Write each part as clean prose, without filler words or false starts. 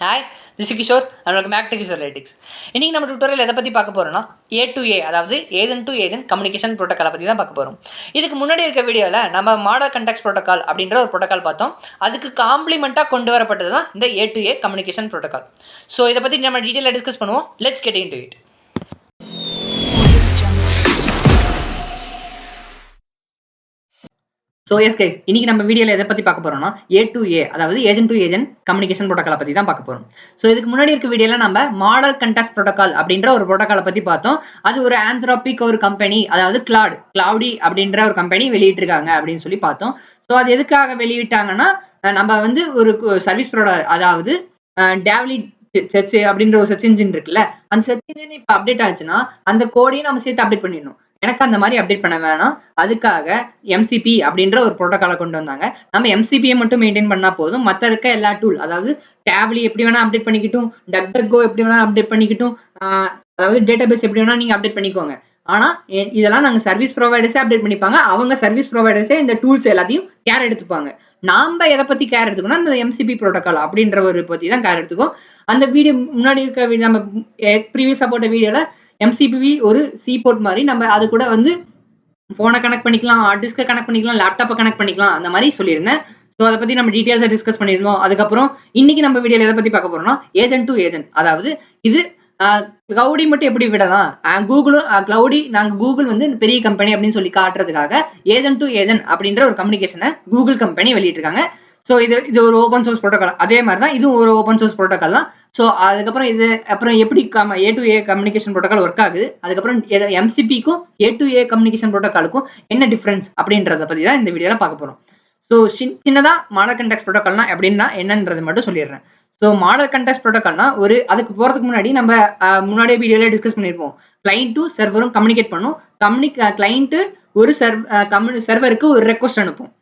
Hi, this Kishore and welcome back to Kishore ரைட்டிக்ஸ். இன்றைக்கி நம்ம டுட்டோரியல் எதை பற்றி பார்க்க போகிறோம்னா A2A, அதாவது ஏஜென்ட் டு ஏஜென்ட் கம்யூனிகேஷன் ப்ரோட்டோக்காலை பற்றி தான் பார்க்க போகிறோம். இதுக்கு முன்னாடி இருக்க வீடியோவில் நம்ம மாடல் கண்டெக்ஸ்ட் ப்ரோட்டோக்கால் அப்படின்ற ஒரு ப்ரோட்டோக்கால் பார்த்தோம். அதுக்கு காம்ப்ளிமெண்ட்டாக கொண்டு வரப்பட்டது தான் இந்த A2A கம்யூனிகேஷன் ப்ரோட்டோக்கால். ஸோ இதை பற்றி நம்ம டீட்டெயிலாக டிஸ்கஸ் பண்ணுவோம். Let's get into it. So S guys, இன்னைக்கு நம்ம வீடியோவில் எதை பற்றி பார்க்க போகிறோம்னா A2A, அதாவது ஏஜென்ட் டு ஏஜென்ட் கம்யூனிகேஷன் ப்ரோட்டோக்காலை பற்றி தான் பார்க்க போகிறோம். ஸோ இதுக்கு முன்னாடி இருக்க வீடியோவில் நம்ம மாடல் கண்டெக்ஸ்ட் ப்ரோட்டோக்கால் அப்படின்ற ஒரு ப்ரோட்டோக்காலை பற்றி பார்த்தோம். அது ஒரு ஆந்த்ரோபிக் ஒரு கம்பெனி, அதாவது கிளவுடி அப்படின்ற ஒரு கம்பெனி வெளியிட்டிருக்காங்க அப்படின்னு சொல்லி பார்த்தோம். ஸோ அது எதுக்காக வெளியிட்டாங்கன்னா, நம்ம வந்து ஒரு சர்வீஸ் அதாவது டேவ்லி சர்ச் அப்படின்ற ஒரு சர்ச் இன்ஜின் இருக்குல்ல, அந்த சர்ச் இன்ஜின் இப்போ அப்டேட் ஆச்சுன்னா அந்த கோடையும் நம்ம சேர்த்து அப்டேட் பண்ணிடணும். எனக்கு அந்த மாதிரி அப்டேட் பண்ண வேணாம். அதுக்காக எம்சிபி அப்படின்ற ஒரு ப்ரோட்டோக்காலை கொண்டு வந்தாங்க. நம்ம எம்சிபியை மட்டும் மெயின்டைன் பண்ணா போதும். மற்ற இருக்க எல்லா டூல், அதாவது டேப்லி எப்படி வேணா அப்டேட் பண்ணிக்கிட்டும், டக்டக்கோ எப்படி வேணா அப்டேட் பண்ணிக்கிட்டும், அதாவது டேட்டாபேஸ் எப்படி வேணா நீங்க அப்டேட் பண்ணிக்கோங்க. ஆனா இதெல்லாம் நாங்க சர்வீஸ் ப்ரொவைடர்ஸே அப்டேட் பண்ணிப்பாங்க. அவங்க சர்வீஸ் ப்ரொவைடர்ஸே இந்த டூல்ஸ் எல்லாத்தையும் கேர் எடுத்துப்பாங்க. நாம எதை பத்தி கேர் எடுத்துக்கணும், அந்த எம்சிபி ப்ரோட்டோக்கால் அப்படின்ற ஒரு பத்தி தான் கேர் எடுத்துக்கோம். அந்த வீடியோ முன்னாடி இருக்க நம்ம ப்ரீவியஸா போட்ட வீடியோல எம்சிபி ஒரு சி போர்ட் மாதிரி, நம்ம அது கூட வந்து போனை கனெக்ட் பண்ணிக்கலாம், ஹார்ட் டிஸ்கை கனெக்ட் பண்ணிக்கலாம், லேப்டாப்பை கனெக்ட் பண்ணிக்கலாம், அந்த மாதிரி சொல்லியிருந்தேன். ஸோ அதை பத்தி நம்ம டீடைல்ஸா டிஸ்கஸ் பண்ணியிருந்தோம். அதுக்கப்புறம் இன்னைக்கு நம்ம வீடியோல எதை பத்தி பார்க்க போறோம்னா ஏஜென்ட் டு ஏஜென்ட், அதாவது இது கிளவுடி மட்டும் எப்படி விடலாம், கூகுளும் கிளவுடி, நாங்கள் கூகுள் வந்து பெரிய கம்பெனி அப்படின்னு சொல்லி காட்டுறதுக்காக ஏஜென்ட் டு ஏஜென்ட் அப்படின்ற ஒரு கம்யூனிகேஷனை கூகுள் கம்பெனி வெளியிட்டிருக்காங்க. ஸோ இது ஒரு ஓப்பன் சோர்ஸ் ப்ரோட்டோக்கால். அதே மாதிரி தான் இதுவும் ஒரு ஓப்பன் சோர்ஸ் ப்ரோட்டோக்கால் தான். ஸோ அதுக்கப்புறம் அப்புறம் எப்படி A2A கம்யூனிகேஷன் ப்ரோட்டோக்கால் ஒர்க் ஆகுது, அதுக்கப்புறம் எம்சிபிக்கும் A2A கம்யூனிகேஷன் ப்ரோட்டோக்காலுக்கும் என்ன டிஃபரன்ஸ் அப்படின்றத பற்றி தான் இந்த வீடியோவில் பார்க்க போகிறோம். ஸோ சின்னதாக மாடல் கண்டெக்ஸ்ட் ப்ரோட்டோக்கால்னா எப்படின்னா என்னன்றது மட்டும் சொல்லிடுறேன். ஸோ மாடல் கண்டெக்ஸ்ட் ப்ரோட்டோக்கால்னா அதுக்கு போகிறதுக்கு முன்னாடி நம்ம முன்னாடியே வீடியோவில் டிஸ்கஸ் பண்ணியிருப்போம். கிளைண்ட் டு சர்வரும் கம்யூனிகேட் பண்ணும். கிளைண்ட்டு ஒரு சர்வருக்கு ஒரு ரெக்வஸ்ட் அனுப்பும்.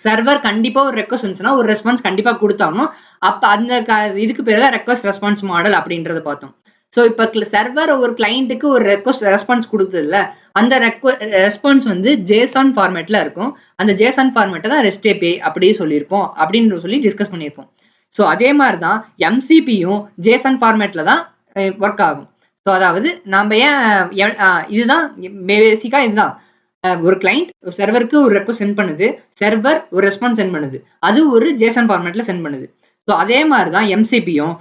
சர்வர் கண்டிப்பா ஒரு ரெக்வஸ்ட் இருந்துச்சுன்னா ஒரு ரெஸ்பான்ஸ் கண்டிப்பா கொடுத்தாகணும். அப்ப அந்த இதுக்கு பேர் தான் ரெக்வஸ்ட் ரெஸ்பான்ஸ் மாடல் அப்படின்றத பார்த்தோம். ஸோ இப்போ சர்வர் ஒரு கிளைண்ட்டுக்கு ஒரு ரெஸ்பான்ஸ் கொடுத்ததுல, அந்த ரெஸ்பான்ஸ் வந்து ஜேசன் ஃபார்மேட்ல இருக்கும். அந்த ஜேசன் ஃபார்மேட்டை தான் ரெஸ்ட் ஏபிஐ அப்படியே சொல்லியிருப்போம் அப்படின்னு சொல்லி டிஸ்கஸ் பண்ணியிருப்போம். ஸோ அதே மாதிரி தான் எம்சிபியும் ஜேசன் ஃபார்மேட்ல தான் ஒர்க் ஆகும். ஸோ அதாவது நம்ம இதுதான் பேசிக்கா இதுதான். ஒரு கிளைண்ட் ஒரு சர்வருக்கு ஒரு ரெக்வஸ்ட் சென்ட் பண்ணுது, சர்வர் ஒரு ரெஸ்பான்ஸ் சென்ட் பண்ணுது, அது ஒரு ஜேசன் ஃபார்மேட்ல சென்ட் பண்ணுது. ஸோ அதே மாதிரி தான் எம்சிபியும்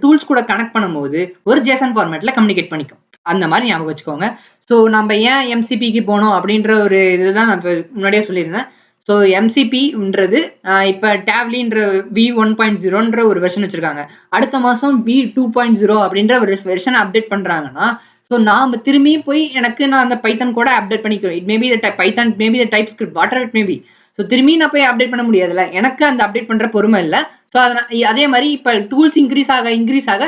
டூல்ஸ் கூட கனெக்ட் பண்ணும்போது ஒரு ஜேசன் ஃபார்மேட்ல கம்யூனிகேட் பண்ணிக்கும். அந்த மாதிரி ஞாபகம் வச்சுக்கோங்க. ஸோ நம்ம ஏன் எம்சிபிக்கு போனோம் அப்படின்ற ஒரு இதுதான் நான் முன்னாடியே சொல்லியிருந்தேன். ஸோ எம்சிபின்றது இப்போ டேவ்லின்ற V1.0ன்ற ஒரு வெர்ஷன் வச்சிருக்காங்க. அடுத்த மாதம் V2.0 அப்படின்ற ஒரு வெர்ஷன் அப்டேட் பண்ணுறாங்கன்னா, ஸோ நாம திரும்பியும் போய் நான் அந்த பைத்தன் கூட அப்டேட் பண்ணிக்கிறோம். It maybe Python, maybe type script, what ever it maybe. So திரும்பி நான் போய் அப்டேட் பண்ண முடியாதுல்ல, எனக்கு அந்த அப்டேட் பண்ற பொறுமை இல்லை. ஸோ அதே மாதிரி இப்போ டூல்ஸ் இன்க்ரீஸ் ஆக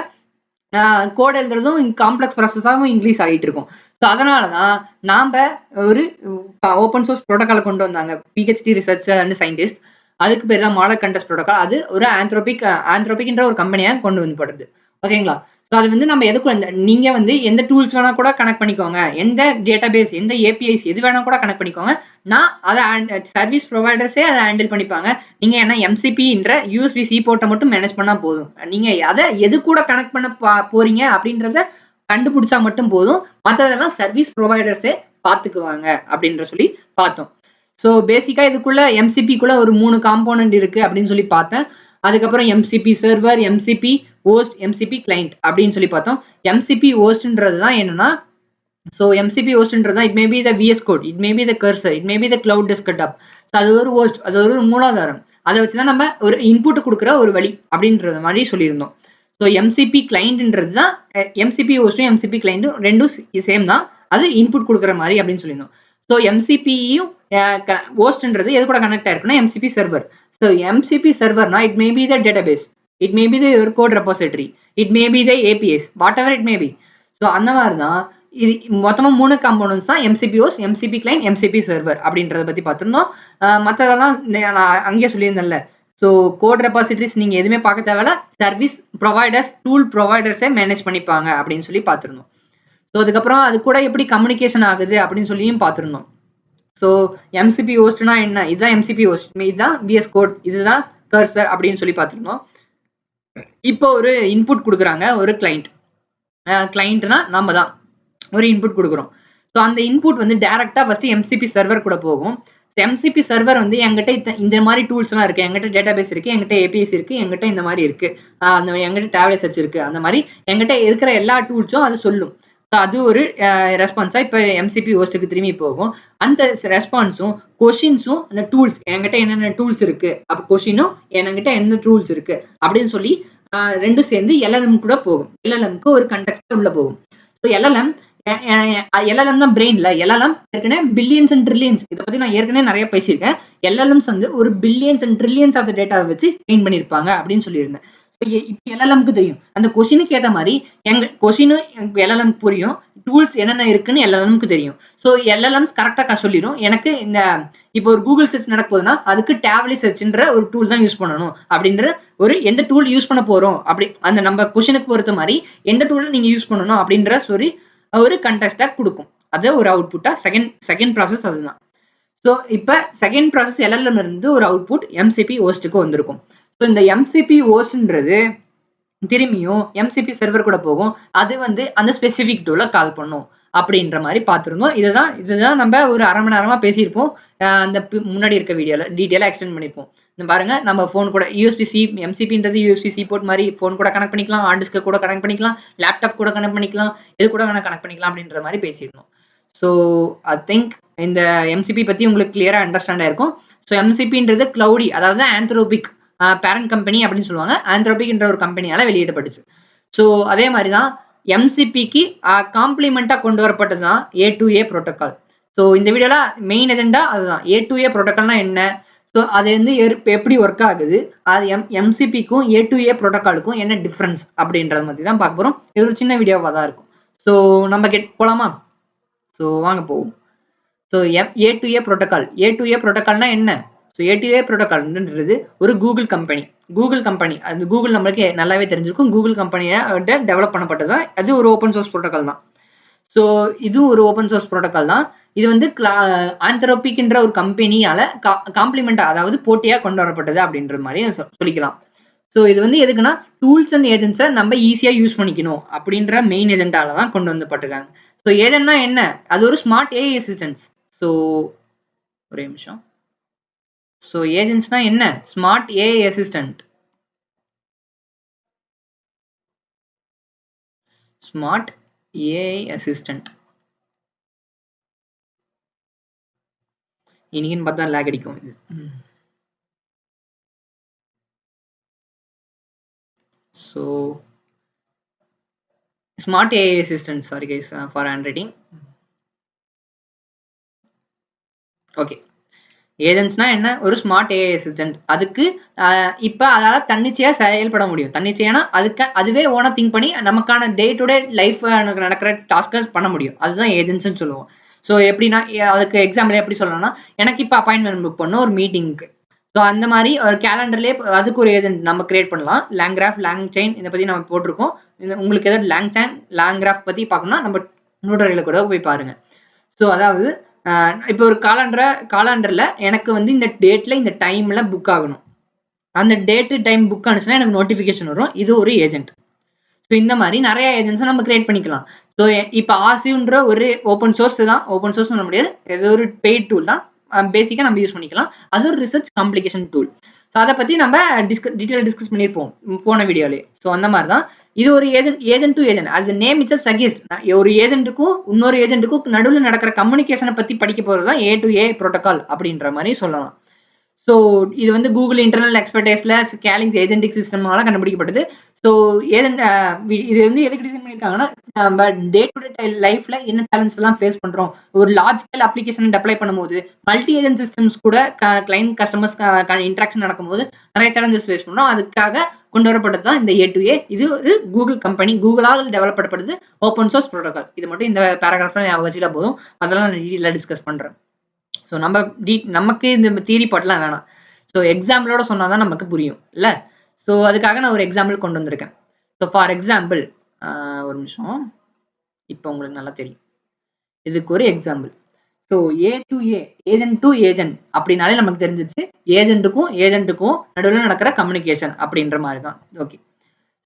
கோட் எழுதுறதும் காம்ப்ளெக்ஸ் ப்ராசஸாகவும் இன்க்ரீஸ் ஆகிட்டு இருக்கும். ஸோ அதனால தான் நாம் ஒரு ஓப்பன் சோர்ஸ் ப்ரோட்டோக்காலை கொண்டு வந்தாங்க, PhD ரிசர்ச்சர் அண்ட் சயின்டிஸ்ட். அதுக்கு பேர் தான் மாடல் கண்டெக்ஸ்ட் ப்ரோட்டோக்கால். அது ஒரு ஆந்த்ரோபிக்ன்ற ஒரு கம்பெனியாக கொண்டு வந்து போடுறது. ஓகேங்களா? ஸோ அது வந்து நம்ம எதுக்கு நீங்கள் வந்து எந்த டூல்ஸ் வேணா கூட கனெக்ட் பண்ணிக்கோங்க, எந்த டேட்டாபேஸ், எந்த APIs எது வேணா கூட கனெக்ட் பண்ணிக்கோங்க. நான் அதை சர்வீஸ் ப்ரொவைடர்ஸே அதை ஹேண்டில் பண்ணிப்பாங்க. நீங்க என்ன எம்சிபின்ற USB-C போர்ட்டை மட்டும் மேனேஜ் பண்ணா போதும். நீங்க அதை எது கூட கனெக்ட் பண்ண போறீங்க அப்படின்றத கண்டுபிடிச்சா மட்டும் போதும். மற்றதெல்லாம் சர்வீஸ் ப்ரொவைடர்ஸே பார்த்துக்குவாங்க அப்படின்ற சொல்லி பார்த்தோம். ஸோ பேசிக்கா இதுக்குள்ள எம்சிபிக்குள்ள ஒரு 3 காம்போனன்ட் இருக்கு அப்படின்னு சொல்லி பார்த்தேன். அதுக்கப்புறம் MCB server, MCB host, MCB client அப்படின்னு சொல்லி பார்த்தோம். எம்சிபி ஹோஸ்ட்ன்றது தான் என்னன்னா, ஸோ எம்சிபி ஹோஸ்ட்ன்றது தான், it may be the VS code, it may be the cursor, it may be the cloud desktop. So அது ஒரு ஹோஸ்ட், அது ஒரு மூலாதாரம். அதை வச்சுதான் நம்ம ஒரு இன்புட் கொடுக்குற ஒரு வழி அப்படின்றது மாதிரி சொல்லியிருந்தோம். ஸோ எம்சிபி கிளைண்ட்ன்றது தான், எம்சிபி ஹோஸ்டும் எம்சிபி கிளைண்ட்டும் ரெண்டும் சேம் தான், அது இன்புட் கொடுக்குற மாதிரி அப்படின்னு சொல்லியிருந்தோம். ஸோ எம்சிபியும் ஹோஸ்ட்ன்றது எது கூட கனெக்ட் ஆயிருக்குன்னா MCP server. So MCP server na, it may be the database, it may be your code repository, it may be the APIs, whatever it may be. So அந்த மாதிரி தான் இது மொத்தமாக 3 காம்போனன்ட்ஸ் தான், MCP host, MCP client, MCP server அப்படின்றத பற்றி பார்த்துருந்தோம். மற்றதெல்லாம் நான் அங்கேயே சொல்லியிருந்தேன்ல. ஸோ கோட் ரெபாசிட்டரிஸ் நீங்கள் எதுவுமே பார்க்க தேவையில்ல, சர்வீஸ் ப்ரொவைடர்ஸ், டூல் ப்ரொவைடர்ஸே மேனேஜ் பண்ணிப்பாங்க அப்படின்னு சொல்லி பார்த்துருந்தோம். ஸோ அதுக்கப்புறம் அது கூட எப்படி கம்யூனிகேஷன் ஆகுது அப்படின்னு சொல்லியும் பார்த்துருந்தோம். ஸோ எம்சிபி ஹோஸ்ட்னா என்ன, இதுதான் எம்சிபி ஹோஸ்ட், இதுதான் VS கோட், இதுதான் கர்சர் அப்படின்னு சொல்லி பார்த்துருந்தோம். இப்போ ஒரு இன்புட் கொடுக்குறாங்க ஒரு கிளைண்ட்னா நம்ம தான் ஒரு இன்புட் கொடுக்குறோம். ஸோ அந்த இன்புட் வந்து டைரக்டா ஃபர்ஸ்ட் எம்சிபி சர்வர் கூட போகும். எம்சிபி சர்வர் வந்து என்கிட்ட இந்த மாதிரி டூல்ஸ்லாம் இருக்கு, என்கிட்ட டேட்டாபேஸ் இருக்கு, என்கிட்ட ஏபிஎஸ் இருக்கு, என்கிட்ட இந்த மாதிரி இருக்கு, அந்த என்கிட்ட டேப்லெட் சர்ச் இருக்கு, அந்த மாதிரி என்கிட்ட இருக்கிற எல்லா டூல்ஸும் அது சொல்லும். அது ஒரு ரெஸ்பான்ஸா இப்போ எம்சிபி ஹோஸ்ட்டுக்கு திரும்பி போகும். அந்த ரெஸ்பான்ஸும் கொஷின்ஸும் அந்த டூல்ஸ் என்கிட்ட என்னென்ன டூல்ஸ் இருக்கு, அப்போ கொஷினும் என்கிட்ட என்ன டூல்ஸ் இருக்கு அப்படின்னு சொல்லி ரெண்டும் சேர்ந்து எல்எல்எம் கூட போகும். எல்எல்எம்க்கு ஒரு கண்டெக்ஸ்ட் உள்ள போகும். ஸோ எல்எல்எம் தான் பிரெயின்ல. எல்எல்எம் ஏற்கனவே பில்லியன்ஸ் அண்ட் ட்ரில்லியன்ஸ், இதை பத்தி நான் ஏற்கனவே நிறைய பேசியிருக்கேன். எல்எல்எம்ஸ் வந்து ஒரு பில்லியன்ஸ் அண்ட் ட்ரில்லியன்ஸ் ஆஃப் டேட்டாவை வச்சு ட்ரெயின் பண்ணியிருப்பாங்க அப்படின்னு சொல்லியிருந்தேன். இப்போ எல்எல்எம்க்கு தெரியும், அந்த கொஷினுக்கு ஏற்ற மாதிரி எங்க கொஷினும் எல்எல்எம் புரியும், டூல்ஸ் என்னென்ன இருக்குன்னு எல்எல்எம்க்கு தெரியும். ஸோ எல்எல்எம்ஸ் கரெக்டாக சொல்லிடும் எனக்கு இந்த இப்போ ஒரு கூகுள் சர்ச் நடக்க போகுதுன்னா அதுக்கு டேப்லி சர்ச்ன்ற ஒரு டூல் தான் யூஸ் பண்ணணும் அப்படின்ற ஒரு எந்த டூல் யூஸ் பண்ண போறோம் அப்படி அந்த நம்ம கொஷினுக்கு பொறுத்த மாதிரி எந்த டூல் நீங்க யூஸ் பண்ணணும் அப்படின்ற சொல்லி ஒரு கண்டெக்ஸ்டா கொடுக்கும். அது ஒரு அவுட்புட்டா செகண்ட் ப்ராசஸ் அதுதான். ஸோ இப்போ செகண்ட் ப்ராசஸ் எல்எல்எம் இருந்து ஒரு அவுட்புட் எம்சிபி ஹோஸ்ட்டுக்கு வந்திருக்கும். ஸோ இந்த எம்சிபி ஹோஸ்ட்ன்றது திரும்பியும் எம்சிபி சர்வர் கூட போகும். அது வந்து அந்த ஸ்பெசிபிக் டூலை கால் பண்ணும் அப்படின்ற மாதிரி பார்த்துருந்தோம். இதுதான் நம்ம ஒரு அரை மணி நேரமா பேசியிருப்போம். அந்த முன்னாடி இருக்க வீடியோல டீட்டெயிலாக எக்ஸ்பிளைன் பண்ணியிருப்போம். பாருங்க, நம்ம ஃபோன் கூட யூஎஸ்பி-C எம்சிபின்றது யூஎஸ்பி-C போர்ட் மாதிரி ஃபோன் கூட கனெக்ட் பண்ணிக்கலாம், ஹார்ட் டிஸ்க்கு கூட கனெக்ட் பண்ணிக்கலாம், லேப்டாப் கூட கனெக்ட் பண்ணிக்கலாம், இது கூட வேணா கனெக்ட் பண்ணிக்கலாம் அப்படின்ற மாதிரி பேசியிருந்தோம். ஸோ ஐ திங்க் இந்த எம்சிபி பத்தி உங்களுக்கு கிளியரா அண்டர்ஸ்டாண்ட் ஆயிருக்கும். ஸோ எம்சிபின்றது கிளவுடி, அதாவது ஆந்த்ரோபிக் பேரண்ட் கம்பெனி அப்படின்னு சொல்லுவாங்க. ஆந்த்ரோபிக்ன்ற ஒரு கம்பெனியால வெளியிடப்பட்டுச்சு. ஸோ அதே மாதிரி தான் எம்சிபிக்கு காம்ப்ளிமெண்டா கொண்டு வரப்பட்டது தான் A2A ப்ரோட்டோகால். ஸோ இந்த வீடியோல மெயின் எஜெண்டா அதுதான். A2A ப்ரோட்டோகால்னா என்ன, ஸோ அது வந்து எப்படி ஒர்க் ஆகுது, அது எம்சிபிக்கும் A2A ப்ரோட்டோகாலுக்கும் என்ன டிஃப்ரென்ஸ் அப்படின்றத பத்தி தான் பார்க்க போறோம். இது ஒரு சின்ன வீடியோவா தான் இருக்கும். ஸோ நம்ம போலாமா? ஸோ வாங்க போவோம். So A2A protocol. A2A ப்ரோட்டோகால்னா என்ன? ஸோ A2A ப்ரோட்டோகால்ன்றது ஒரு கூகுள் கம்பெனி அது கூகுள் நம்மளுக்கு நல்லாவே தெரிஞ்சிருக்கும். கூகுள் கம்பெனியோட டெவலப் பண்ணப்பட்டது தான். அது ஒரு ஓப்பன் சோர்ஸ் ப்ரோட்டோகால் தான். ஸோ இதுவும் ஒரு ஓப்பன் சோர்ஸ் ப்ரோட்டோகால் தான். இது வந்து ஆந்த்ரோபிக்ன்ற ஒரு கம்பெனியால காம்ப்ளிமெண்டா, அதாவது போட்டியா கொண்டு வரப்பட்டது அப்படின்ற மாதிரி சொல்லிக்கலாம். ஸோ இது வந்து எதுக்குன்னா டூல்ஸ் அண்ட் ஏஜென்ட்ஸை நம்ம ஈஸியா யூஸ் பண்ணிக்கணும் அப்படின்ற மெயின் ஏஜெண்டால தான் கொண்டு வந்துப்பட்டிருக்காங்க. ஸோ ஏஜென்ட்னா என்ன? அது ஒரு ஸ்மார்ட் ஏஐ அசிஸ்டன்ஸ். ஸோ ஒரே நிமிஷம். ஸோ ஏஜென்ட்ஸ்னா என்ன? Smart AI assistant. Smart AI assistant. இன்னைக்குன்னு பார்த்தா லேக் அடிக்கும் இது. So smart AI assistant, sorry guys for hand writing. Okay, ஏஜென்ட்ஸ்னா என்ன? ஒரு ஸ்மார்ட் ஏஐ அசிஸ்டன்ட். அதுக்கு இப்போ அதால தன்னிச்சையா செயல்பட முடியும். தன்னிச்சையானா அதுவே ஓனா திங்க் பண்ணி நமக்கான டே டு டே லைஃப் நடக்கிற டாஸ்கை பண்ண முடியும். அதுதான் ஏஜென்ட்ஸ்ன்னு சொல்லுவோம். ஸோ எப்படின்னா அதுக்கு எக்ஸாம்பிள் எப்படி சொல்லணும்னா, எனக்கு இப்போ அப்பாயின்மெண்ட் புக் பண்ணணும் ஒரு மீட்டிங்க்கு. ஸோ அந்த மாதிரி ஒரு கேலண்டர்லேயே அதுக்கு ஒரு ஏஜென்ட் நம்ம கிரியேட் பண்ணலாம். லேங்கிராஃப், லேங் செயின் இதை பற்றி நம்ம போட்டிருக்கோம். உங்களுக்கு ஏதாவது லேங்கிராஃப் பற்றி பார்க்கணும்னா நம்ம நோட்டரியில் கூட போய் பாருங்க. ஸோ அதாவது இப்போ ஒரு காலண்டர்ல எனக்கு வந்து இந்த டேட்ல இந்த டைம்ல புக் ஆகணும். அந்த டேட்டு டைம் புக் ஆனிச்சுன்னா எனக்கு நோட்டிஃபிகேஷன் வரும். இது ஒரு ஏஜென்ட். ஸோ இந்த மாதிரி நிறைய ஏஜென்ட்ஸ் நம்ம கிரியேட் பண்ணிக்கலாம். ஸோ இப்போ ஆசிவ்ன்ற ஒரு ஓப்பன் சோர்ஸ் தான். ஓப்பன் சோர்ஸ் சொல்ல முடியாது, இது ஒரு பெய்ட் டூல் தான். பேசிக்காக நம்ம யூஸ் பண்ணிக்கலாம். அது ஒரு ரிசர்ச் காம்ப்ளிகேஷன் டூல். ஸோ அதை பற்றி நம்ம டீட்டெயில் டிஸ்கஸ் பண்ணியிருப்போம் போன வீடியோலே. ஸோ அந்த மாதிரி தான் இது ஒரு ஏஜென்ட் டு ஏஜென்ட். அது நேம் இட்ஸ் சஜஸ்ட். ஒரு ஏஜென்ட்டுக்கும் இன்னொரு ஏஜென்ட்டுக்கும் நடுவில் நடக்கிற கம்யூனிகேஷனை பற்றி படிக்க போகிறது தான் A2A ப்ரோட்டோகால் அப்படின்ற மாதிரி சொல்லலாம். ஸோ இது வந்து கூகுள் இன்டர்னல் எக்ஸ்பர்டைஸ்ல ஸ்கேலிங் ஏஜென்டிக் சிஸ்டமால கண்டுபிடிக்கப்பட்டது. ஸோ ஏஜென்ட் இது வந்து எதுக்கு டிசைன் பண்ணியிருக்காங்கன்னா, நம்ம டே டு டே லைஃப்ல என்ன சேலஞ்ச் எல்லாம் ஃபேஸ் பண்றோம், ஒரு லார்ஜ் ஸ்கேல் அப்ளிகேஷன் அப்ளை பண்ணும்போது மல்டி ஏஜென்ட் சிஸ்டம்ஸ் கூட கிளைண்ட் கஸ்டமர்ஸ் இன்ட்ராக்ஷன் நடக்கும்போது நிறைய சேலஞ்சஸ் ஃபேஸ் பண்றோம். அதுக்காக கொண்டு வரப்பட்டது தான் இந்த A2A. இது ஒரு கூகுள் கம்பெனி, கூகுளால் டெவலப் பண்ணப்படுது ஓப்பன் சோர்ஸ் ப்ரோட்டோகால். இது மட்டும் இந்த பேராகிராஃப்ல ஞாபகம் வச்சுட்டா போதும். அதெல்லாம் நான் டீட்டெயிலாக டிஸ்கஸ் பண்றேன். ஸோ நமக்கு இந்த தியரி பாட்டெலாம் வேணாம். ஸோ எக்ஸாம்பிளோட சொன்னால் தான் நமக்கு புரியும் இல்லை? ஸோ அதுக்காக நான் ஒரு எக்ஸாம்பிள் கொண்டு வந்திருக்கேன். ஸோ ஃபார் எக்ஸாம்பிள் ஒரு நிமிஷம், இப்போ உங்களுக்கு நல்லா தெரியும். இதுக்கு ஒரு example. So A2A, agent to agent அப்படின்னாலே நமக்கு தெரிஞ்சிச்சு ஏஜென்ட்டுக்கும் நடுவில் நடக்கிற கம்யூனிகேஷன் அப்படின்ற மாதிரி தான். ஓகே,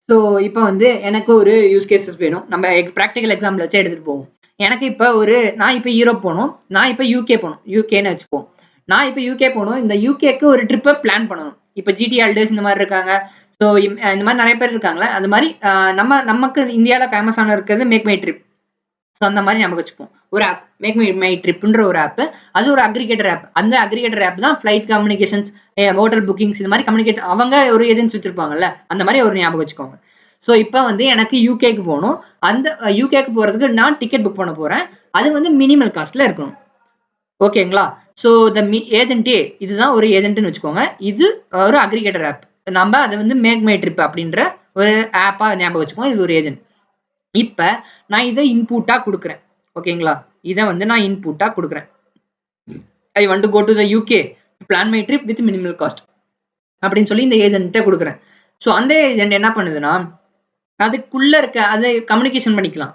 ஸோ இப்போ வந்து எனக்கு ஒரு யூஸ் கேசஸ் வேணும். நம்ம ப்ராக்டிகல் எக்ஸாம்பிள் வச்சு எடுத்துட்டு போவோம். எனக்கு இப்போ நான் இப்போ யூரோப் போகணும். நான் இப்போ யூகே போகணும். யூகேன்னு வச்சுப்போம். நான் இப்போ யூகே போகணும். இந்த யூகேக்கு ஒரு ட்ரிப்பை பிளான் பண்ணணும். இப்போ ஜிடி ஹாலிடேஸ் இந்த மாதிரி இருக்காங்க. ஸோ இந்த மாதிரி நிறைய பேர் இருக்காங்களா, அது மாதிரி நமக்கு இந்தியாவில் ஃபேமஸான இருக்கிறது மேக் மை ட்ரிப். ஸோ அந்த மாதிரி நமக்கு வச்சுப்போம். ஒரு ஆப் மேக் மை ட்ரிப்ன்ற ஒரு ஆப். அது ஒரு அக்ரிகேட்டர் ஆப். அந்த அக்ரிகேட்டர் ஆப் தான் ஃபிளைட் கம்யூனிகேஷன்ஸ், ஹோட்டல் புக்கிங்ஸ் இந்த மாதிரி கம்யூனிகேட் அவங்க ஒரு ஏஜென்சி வச்சிருப்பாங்கல்ல, அந்த மாதிரி ஒரு ஞாபகம் வச்சுக்கோங்க. ஸோ இப்போ வந்து எனக்கு யூகேக்கு போகணும். அந்த யூகேக்கு போகிறதுக்கு நான் டிக்கெட் புக் பண்ண போகிறேன். அது வந்து மினிமல் காஸ்ட்டில் இருக்கணும். ஓகேங்களா? ஸோ ஏஜென்ட்டே இதுதான் ஒரு ஏஜென்ட்னு வச்சுக்கோங்க. இது ஒரு அக்ரிகேட்டர் ஆப். நம்ம அதை வந்து மேக் மை ட்ரிப் அப்படின்ற ஒரு ஆப்பாக ஞாபகம் வச்சுக்கோங்க. இது ஒரு ஏஜென்ட். இப்போ நான் இதை இன்புட்டாக கொடுக்குறேன். ஓகேங்களா? இதை வந்து நான் இன்புட்டாக கொடுக்குறேன். I want to go to the UK plan my trip with minimal cost அப்படின்னு சொல்லி இந்த ஏஜென்ட்டை கொடுக்குறேன். ஸோ அந்த ஏஜென்ட் என்ன பண்ணுதுன்னா, அதுக்குள்ள இருக்க அதை கம்யூனிகேஷன் பண்ணிக்கலாம்.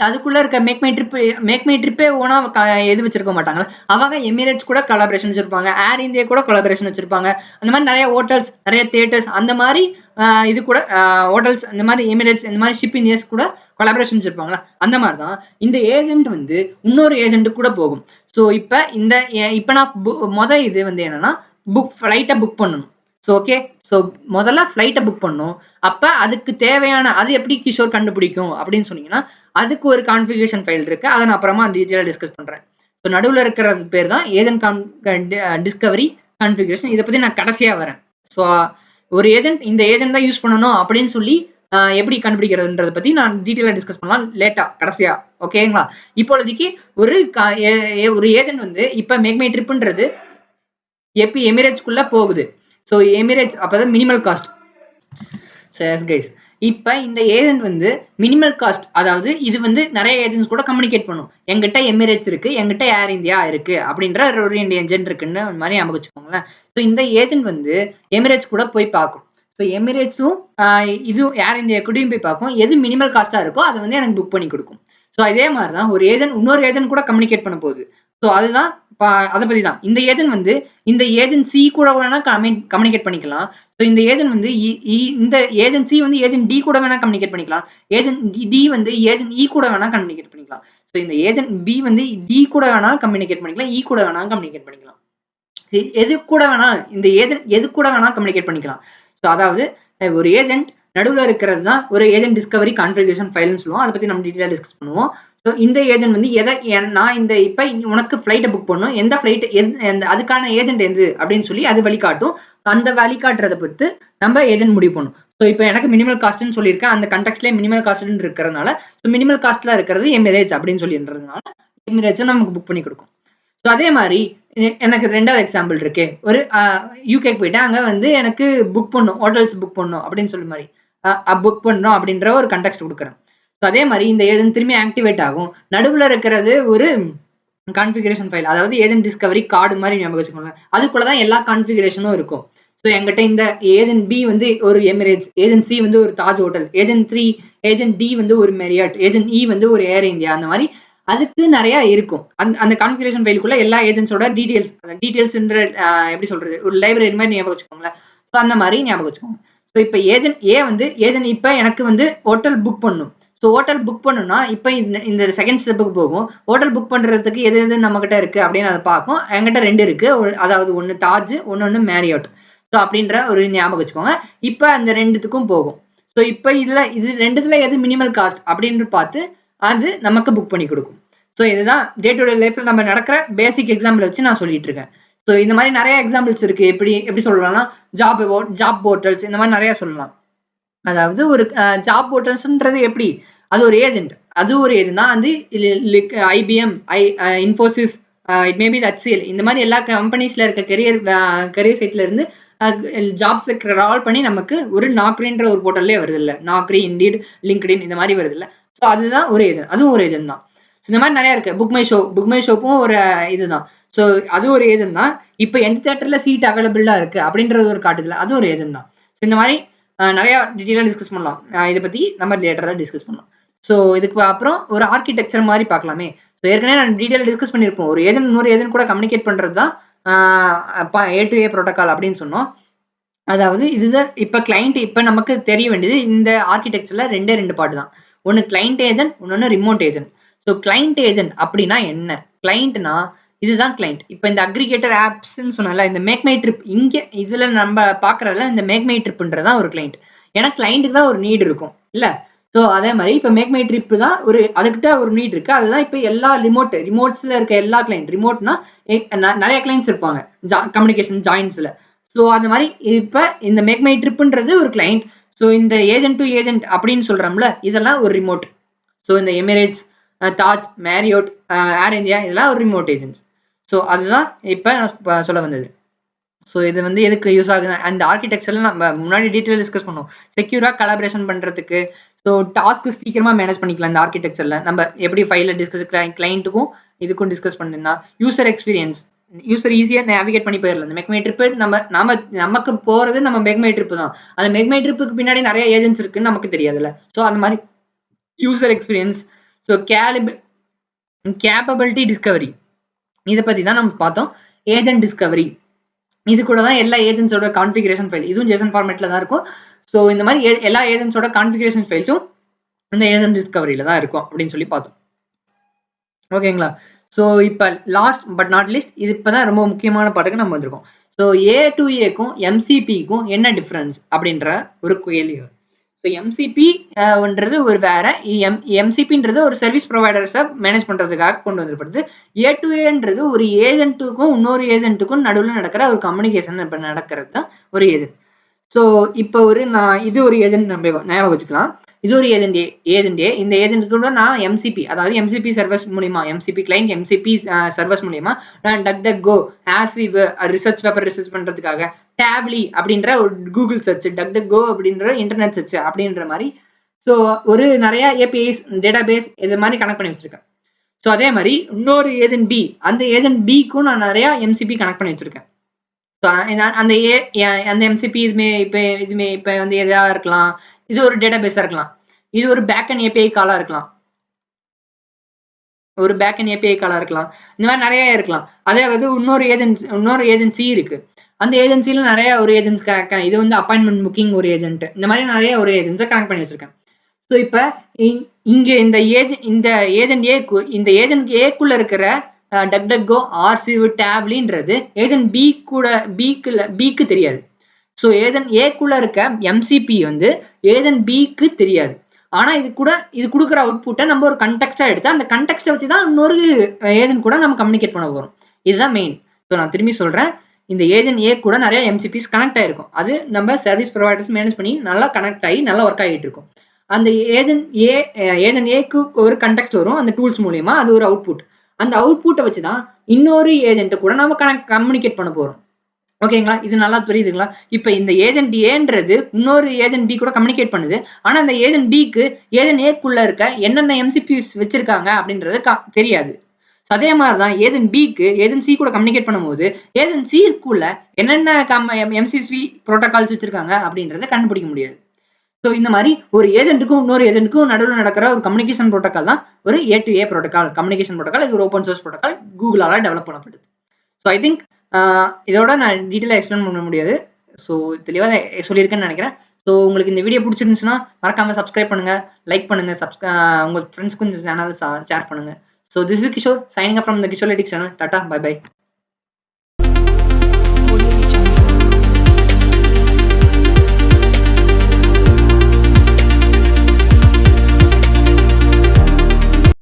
அதுக்குள்ள இருக்க மேக் மை ட்ரிப்பே ஓனா எது வச்சிருக்க மாட்டாங்க. அவங்க எமிரேட்ஸ் கூட கொலாபரேஷன் வச்சிருப்பாங்க, ஏர் இந்தியா கூட கொலாபரேஷன் வச்சிருப்பாங்க. அந்த மாதிரி நிறைய ஹோட்டல்ஸ், நிறைய தியேட்டர்ஸ், அந்த மாதிரி இது கூட ஹோட்டல்ஸ், இந்த மாதிரி எமிரேட்ஸ், இந்த மாதிரி ஷிப்பிங் இயர்ஸ் கூட கொலாபரேஷன் வச்சிருப்பாங்களா. அந்த மாதிரி தான் இந்த ஏஜென்ட் வந்து இன்னொரு ஏஜென்ட் கூட போகும். ஸோ இப்போ நான் இது வந்து என்னன்னா ஃப்ளைட்டை புக் பண்ணணும். ஸோ ஓகே, ஸோ முதல்ல ஃப்ளைட்டை புக் பண்ணணும். அப்போ அதுக்கு தேவையான அது எப்படி கிஷோர் கண்டுபிடிக்கும் அப்படின்னு சொன்னீங்கன்னா, அதுக்கு ஒரு கான்ஃபிகரேஷன் ஃபைல் இருக்கு. அதை நான் அப்புறமா டீட்டெயிலாக டிஸ்கஸ் பண்ணுறேன். ஸோ நடுவில் இருக்கிறது பேர் தான் ஏஜென்ட் டிஸ்கவரி கான்ஃபிகரேஷன். இதை பற்றி நான் கடைசியாக வரேன். ஸோ ஒரு இந்த ஏஜென்ட் தான் யூஸ் பண்ணணும் அப்படின்னு சொல்லி எப்படி கண்டுபிடிக்கிறதுன்றதை பற்றி நான் டீட்டெயிலாக டிஸ்கஸ் பண்ணலாம் லேட்டாக கடைசியாக. ஓகேங்களா? இப்பொழுதைக்கு ஒரு ஏஜென்ட் வந்து இப்போ மேக் மை ட்ரிப்ன்றது எப்படி எமிரேட்ஸ்குள்ள போகுது. ஸோ எமிரேட்ஸ் அப்போ minimal cost. So S guys, இப்போ இந்த ஏஜென்ட் வந்து மினிமல் காஸ்ட், அதாவது இது வந்து நிறைய ஏஜென்ட்ஸ் கூட கம்யூனிகேட் பண்ணும். எங்கிட்ட எமிரேட்ஸ் இருக்கு, எங்கிட்ட ஏர் இந்தியா இருக்கு அப்படின்ற ஒரு ஏஜென்ட் இருக்குன்னு மாதிரி ஞாபகம் வச்சுக்கோங்களேன். ஸோ இந்த ஏஜென்ட் வந்து எமிரேட்ஸ் கூட போய் பார்க்கும். ஸோ எமிரேட்ஸும் இதுவும் ஏர் இந்தியா கூடயும் போய் பார்க்கும். எது மினிமல் காஸ்டா இருக்கோ அதை வந்து எனக்கு புக் பண்ணி கொடுக்கும். ஸோ இதே மாதிரி தான் ஒரு ஏஜென்ட் இன்னொரு ஏஜென்ட் கூட கம்யூனிகேட் பண்ண போகுது. ஸோ அதுதான் அதை பத்தி தான். இந்த ஏஜென்ட் வந்து இந்த ஏஜென்சி கூட வேணா கம்யூனிகேட் பண்ணிக்கலாம். ஸோ இந்த ஏஜென்ட் வந்து இந்த ஏஜென்சி வந்து ஏஜென்ட் டி கூட வேணா கம்யூனிகேட் பண்ணிக்கலாம். ஏஜென்ட் டி வந்து ஏஜென்ட் இ கூட வேணா கம்யூனிகேட் பண்ணிக்கலாம். ஸோ இந்த ஏஜென்ட் பி வந்து டி கூட வேணா கம்யூனிகேட் பண்ணிக்கலாம், இ கூட வேணா கம்யூனிகேட் பண்ணிக்கலாம். எது கூட வேணா இந்த ஏஜென்ட் எது கூட வேணா கம்யூனிகேட் பண்ணிக்கலாம். ஸோ அதாவது ஒரு ஏஜென்ட் நடுவில் இருக்கிறது தான் ஒரு ஏஜென்ட் டிஸ்கவரி கான்ஃபிகரேஷன் ஃபைல்னு சொல்லுவோம். அதை பற்றி நம்ம டீட்டெயிலாக டிஸ்கஸ் பண்ணுவோம். ஸோ இந்த ஏஜென்ட் வந்து நான் இப்போ உனக்கு ஃப்ளைட்டை புக் பண்ணணும், எந்த ஃப்ளைட் அதுக்கான ஏஜென்ட் எது அப்படின்னு சொல்லி அது வழிகாட்டும். அந்த வழிகாட்டுறதை பொறுத்து நம்ம ஏஜென்ட் முடிவு பண்ணும். ஸோ இப்போ எனக்கு மினிமல் காஸ்ட்னு சொல்லியிருக்கேன். அந்த கண்டெக்ட்லேயே மினிமல் காஸ்ட்னு இருக்கிறதுனால, ஸோ மினிமல் காஸ்ட்ல இருக்கிறது எமிரேட்ஸ் அப்படின்னு சொல்லின்றதுனால எமிரேட்ஸை நமக்கு புக் பண்ணி கொடுக்கும். ஸோ அதே மாதிரி எனக்கு ரெண்டாவது எக்ஸாம்பிள் இருக்கு. ஒரு யூகேக்கு போயிட்டேன், அங்கே வந்து எனக்கு புக் பண்ணும், ஹோட்டல்ஸ் புக் பண்ணும் அப்படின்னு சொல்லி மாதிரி புக் பண்ணணும் அப்படின்ற ஒரு கண்டெக்ட் கொடுக்குறேன். ஸோ அதே மாதிரி இந்த ஏஜென்ட் திரும்பி ஆக்டிவேட் ஆகும். நடுவில் இருக்கிறது ஒரு கான்ஃபிகரேஷன் ஃபைல், அதாவது ஏஜென்ட் டிஸ்கவரி கார்டு மாதிரி ஞாபகம் வச்சுக்கோங்க. அதுக்குள்ள தான் எல்லா கான்ஃபிகரேஷனும் இருக்கும். ஸோ எங்கிட்ட இந்த ஏஜென்ட் பி வந்து ஒரு எமிரேட்ஸ், ஏஜென்ட் சி வந்து ஒரு தாஜ் ஹோட்டல், ஏஜென்ட் டி வந்து ஒரு மெரியாட், ஏஜென்ட் இ வந்து ஒரு ஏர் இந்தியா, அந்த மாதிரி அதுக்கு நிறைய இருக்கும். அந்த கான்ஃபிகரேஷன் ஃபைலுக்குள்ள எல்லா ஏஜென்ட்ஸோட டீடைல்ஸ்ன்ற எப்படி சொல்றது, ஒரு லைப்ரரி மாதிரி ஞாபகம் வச்சுக்கோங்களேன். ஸோ அந்த மாதிரி ஞாபகம் வச்சுக்கோங்க. ஸோ இப்போ ஏஜென்ட் ஏ வந்து இப்போ எனக்கு வந்து ஹோட்டல் புக் பண்ணும். ஸோ ஹோட்டல் புக் பண்ணுன்னா இப்போ இந்த செகண்ட் ஸ்டெப்புக்கு போகும். ஹோட்டல் புக் பண்ணுறதுக்கு எது எது நம்மகிட்ட இருக்கு அப்படின்னு அதை பார்க்கும். என்கிட்ட 2 இருக்கு, அதாவது ஒன்று தாஜ், ஒன்று மேரியாட். ஸோ அப்படின்ற ஒரு ஞாபகம் வச்சுக்கோங்க. இப்போ அந்த 2த்துக்கும் போகும். ஸோ இப்போ இது 2த்துல எது மினிமல் காஸ்ட் அப்படின்னு பார்த்து அது நமக்கு புக் பண்ணி கொடுக்கும். ஸோ இதுதான் டே டு டே லைஃப்ல நம்ம நடக்கிற பேசிக் எக்ஸாம்பிள் வச்சு நான் சொல்லிட்டு இருக்கேன். ஸோ இந்த மாதிரி நிறைய எக்ஸாம்பிள்ஸ் இருக்கு. எப்படி சொல்லலாம்னா ஜாப் போர்ட்டல்ஸ், இந்த மாதிரி நிறைய சொல்லலாம். அதாவது ஒரு ஜாப் போர்ட்டல்ஸ்ன்றது எப்படி, அது ஒரு ஏஜென்ட் தான். அது IBM, Infosys, it maybe HCL, இந்த மாதிரி எல்லா கம்பெனிஸ்ல இருக்க கெரியர் சைட்ல இருந்து ஜாப்ஸ் கிரால் பண்ணி நமக்கு ஒரு நாக்ரின்ற ஒரு போர்ட்டல்லே வருது இல்ல, நாக்ரி, இண்டீட், லிங்க்டின், இந்த மாதிரி வருது இல்ல. ஸோ அதுதான் ஒரு ஏஜென்ட், அதுவும் ஒரு ஏஜென்ட் தான். இந்த மாதிரி நிறைய இருக்கு. புக் மை ஷோப்பும் ஒரு இதுதான். ஸோ அது ஒரு ஏஜென்ட் தான். இப்போ எந்த தியேட்டர்ல சீட் அவைலபிளா இருக்கு அப்படின்றது ஒரு காட்டுதுல, அது ஒரு ஏஜென்ட் தான். இந்த மாதிரி நிறைய டீட்டெயிலாக டிஸ்கஸ் பண்ணலாம். இதை பத்தி நம்ம லேட்டராக டிஸ்கஸ் பண்ணலாம். ஸோ இதுக்கு அப்புறம் ஒரு ஆர்கிடெக்சர் மாதிரி பார்க்கலாமே. ஸோ ஏற்கனவே நான் டீட்டெயிலாக டிஸ்கஸ் பண்ணியிருப்போம். ஒரு ஏஜென்ட் இன்னொரு ஏஜென்ட் கூட கம்யூனிகேட் பண்றது தான் A to A ப்ரோட்டோகால் அப்படின்னு சொன்னோம். அதாவது இதுதான் இப்ப கிளையண்ட் இப்ப நமக்கு தெரிய வேண்டியது இந்த ஆர்க்கிடெக்சர்ல 2 பார்ட் தான். ஒண்ணு கிளையண்ட் ஏஜென்ட், இன்னொன்னு remote agent. So client agent அப்படின்னா என்ன? கிளையண்ட்னா இதுதான் கிளையண்ட். இப்ப இந்த அக்ரிகேட்டர் ஆப்ஸ்ன்னு சொன்னேன்ல, இந்த மேக் மை ட்ரிப் இங்க இதுல நம்ம பார்க்கறதுல இந்த மேக் மை ட்ரிப்ன்றது தான் ஒரு கிளையண்ட். ஏன்னா கிளையண்ட்டுக்கு தான் ஒரு நீட் இருக்கும் இல்ல? ஸோ அதே மாதிரி இப்ப மேக் மை ட்ரிப் தான் ஒரு அதுக்கிட்ட ஒரு நீட் இருக்கு. அதுதான் இப்ப எல்லா ரிமோட்ஸ்ல இருக்க எல்லா கிளையண்ட். ரிமோட்னா நிறைய கிளைண்ட்ஸ் இருப்பாங்க கம்யூனிகேஷன் ஜாயின்ஸ்ல. ஸோ அந்த மாதிரி இப்ப இந்த மேக் மை ட்ரிப்ன்றது ஒரு கிளைண்ட். ஸோ இந்த ஏஜென்ட் டு ஏஜென்ட் அப்படின்னு சொல்றோம்ல, இதெல்லாம் ஒரு ரிமோட். ஸோ இந்த எமிரேட்ஸ், தாஜ், மேரியோட், ஏர் இந்தியா இதெல்லாம் ஒரு ரிமோட் ஏஜென்ட்ஸ். ஸோ அதுதான் இப்ப நான் சொல்ல வந்தது. ஸோ இது வந்து எதுக்கு யூஸ் ஆகுது? அந்த ஆர்கிடெக்சர்ல நம்ம முன்னாடி டீட்டெயில் டிஸ்கஸ் பண்ணோம். செக்யூரா கொலாபரேஷன் பண்றதுக்கு. ஸோ டாஸ்க் சீக்கிரமா மேனேஜ் பண்ணிக்கலாம் இந்த ஆர்கிடெக்சர்ல. நம்ம எப்படி ஃபைல டிஸ்கஸ் கிளைண்ட்டுக்கும் இதுக்கும் டிஸ்கஸ் பண்ணிருந்தா யூசர் எக்ஸ்பீரியன்ஸ் யூசர் ஈஸியா நேவிகேட் பண்ணி போயிடலாம். இந்த மெக்மை ட்ரிப் நமக்கு போறது நம்ம மெக்மை ட்ரிப் தான். அந்த மெக்மை ட்ரிப்புக்கு பின்னாடி நிறைய ஏஜென்ட்ஸ் இருக்குன்னு நமக்கு தெரியாதுல்ல. ஸோ அந்த மாதிரி user experience, so capability Discovery இதை பத்தி தான் நம்ம பார்த்தோம். ஏஜென்ட் டிஸ்கவரி இது கூட தான் எல்லா ஏஜென்ட்ஸோட கான்ஃபிகரேஷன் ஃபைல் இதுவும் ஜேசன் ஃபார்மேட்ல தான் இருக்கும். ஸோ இந்த மாதிரி எல்லா ஏஜென்ட்ஸோட கான்ஃபிகரேஷன் ஃபைல்ஸும் இந்த ஏஜென்ட் டிஸ்கவரியில தான் இருக்கும் அப்படின்னு சொல்லி பார்த்தோம். ஓகேங்களா? ஸோ இப்போ லாஸ்ட் பட் நாட் லீஸ்ட் இது இப்போதான் ரொம்ப முக்கியமான பாட்டுக்கு நம்ம வந்திருக்கோம். ஸோ ஏ டு ஏக்கும் எம்சிபிக்கும் என்ன டிஃப்ரென்ஸ் அப்படின்ற ஒரு கேள்வி. ஸோ எம்சிபின்றது ஒரு வேற, எம்சிபின்றது ஒரு சர்வீஸ் ப்ரொவைடர்ஸை மேனேஜ் பண்றதுக்காக கொண்டு வந்துருப்படுது. ஏ டு ஏன்றது ஒரு ஏஜென்ட்டுக்கும் இன்னொரு ஏஜென்ட்டுக்கும் நடுவில் நடக்கிற ஒரு கம்யூனிகேஷன் இப்போ நடக்கிறது தான் ஒரு ஏஜென்ட். ஸோ இப்போ இது ஒரு ஏஜென்ட் நம்ம ஞாபகம் வச்சுக்கலாம். இது ஒரு ஏஜென்ட் ஏ. இந்த ஏஜென்ட் கூட நான் எம்சிபி அதாவது எம்சிபி சர்வீஸ் மூலியமா எம்சிபி கிளைண்ட் எம்சிபி சர்வீஸ் மூலியமா நான் டக் ஆர்சிவ் ரிசர்ச் பேப்பர் ரிசர்ச் பண்றதுக்காக டேப்லி அப்படின்ற ஒரு கூகுள் சர்ச், டக் அப்படின்ற இன்டர்நெட் சர்ச் அப்படின்ற மாதிரி ஸோ ஒரு நிறைய ஏபிஐஸ் டேட்டாபேஸ் இது மாதிரி கனெக்ட் பண்ணி வச்சிருக்கேன். ஸோ அதே மாதிரி இன்னொரு ஏஜென்ட் பி, அந்த ஏஜென்ட் பிக்கும் நான் நிறைய எம்சிபி கனெக்ட் பண்ணி வச்சிருக்கேன். அந்த எம்சிபி இதுமே இப்ப வந்து எதா இருக்கலாம். இது ஒரு டேட்டாபேஸா இருக்கலாம். இது ஒரு பேக்எண்ட் ஏபிஐ காலா இருக்கலாம். இந்த மாதிரி நிறைய இருக்கலாம். அதே வந்து இன்னொரு ஏஜென்சி இருக்கு. அந்த ஏஜென்சில நிறைய ஒரு ஏஜென்ட்ஸ் இது வந்து அப்பாயின்மெண்ட் புக்கிங் ஒரு ஏஜென்ட். இந்த மாதிரி நிறைய ஒரு ஏஜென்ட்ஸை கனெக்ட் பண்ணி வச்சிருக்கேன். ஸோ இப்ப இங்க இந்த ஏஜென்ட் ஏக்குள்ள இருக்கிற டக்டக்கோ ஆர்சிவ் டேப்லின்றது ஏஜென்ட் பிக்கு தெரியாது. ஸோ ஏஜென்ட் ஏக்குள்ள இருக்க எம்சிபி வந்து ஏஜென்ட் பிக்கு தெரியாது. ஆனா இது கொடுக்குற அவுட்புட்டை நம்ம ஒரு கண்டெக்ஸ்டா எடுத்து அந்த கண்டெக்ஸ்டை வச்சு தான் இன்னொரு ஏஜென்ட் கூட நம்ம கம்யூனிகேட் பண்ண போறோம். இதுதான் மெயின். ஸோ நான் திரும்பி சொல்றேன், இந்த ஏஜென்ட் ஏ கூட நிறைய எம்சிபிஸ் கனெக்ட் ஆயிருக்கும். அது நம்ம சர்வீஸ் ப்ரொவைடர்ஸ் மேனேஜ் பண்ணி நல்லா கனெக்ட் ஆகி நல்லா ஒர்க் ஆகிட்டு இருக்கும். அந்த ஏஜென்ட் ஏக்கு ஒரு கண்டெக்ஸ்ட் வரும் அந்த டூல்ஸ் மூலியமா. அது ஒரு அவுட்புட். அந்த அவுட்புட்டை வச்சு தான் இன்னொரு ஏஜென்ட் கூட நம்ம கம்யூனிகேட் பண்ண போறோம். ஓகேங்களா? இது நல்லா புரியுதுங்களா? இப்ப இந்த ஏஜென்ட் ஏன்றது இன்னொரு ஏஜென்ட் பி கூட கம்யூனிகேட் பண்ணுது. ஆனா அந்த ஏஜென்ட் பிக்கு ஏஜென்ட் ஏக்குள்ள இருக்க என்னென்ன எம்சிபிஸ் வச்சிருக்காங்க அப்படின்றது தெரியாது. அதே மாதிரிதான் ஏஜென்ட் பிக்கு ஏஜென்ட் சி கூட கம்யூனிகேட் பண்ணும்போது ஏஜென்ட் சிக்குள்ள என்னென்ன எம்சிசி புரோட்டோகால்ஸ் வச்சிருக்காங்க அப்படின்றத கண்டுபிடிக்க முடியாது. ஸோ இந்த மாதிரி ஒரு ஏஜென்ட்டுக்கும் இன்னொரு ஏஜென்ட்டுக்கும் நடுவில் நடக்கிற ஒரு கம்யூனிகேஷன் புரோட்டோகால் தான் ஒரு A to A protocol communication protocol. இது ஒரு ஓப்பன் சோர்ஸ் புரோட்டோகால், கூகுளால டெவலப் பண்ணப்படுது. ஸோ ஐ திங்க் இதோட நான் டீட்டெயிலாக எக்ஸ்பிளைன் பண்ண முடியாது. ஸோ தெளிவாக சொல்லியிருக்கேன்னு நினைக்கிறேன். ஸோ உங்களுக்கு இந்த வீடியோ பிடிச்சிருந்துச்சுன்னா மறக்காம சப்ஸ்கிரைப் பண்ணுங்க, லைக் பண்ணுங்க, உங்க ஃப்ரெண்ட்ஸ்க்கும் இந்த சேனலை ஷேர் பண்ணுங்க. So this is Kishore signing up from the Kishore லிட்டிக்ஸ் சேனல். Tata, bye by.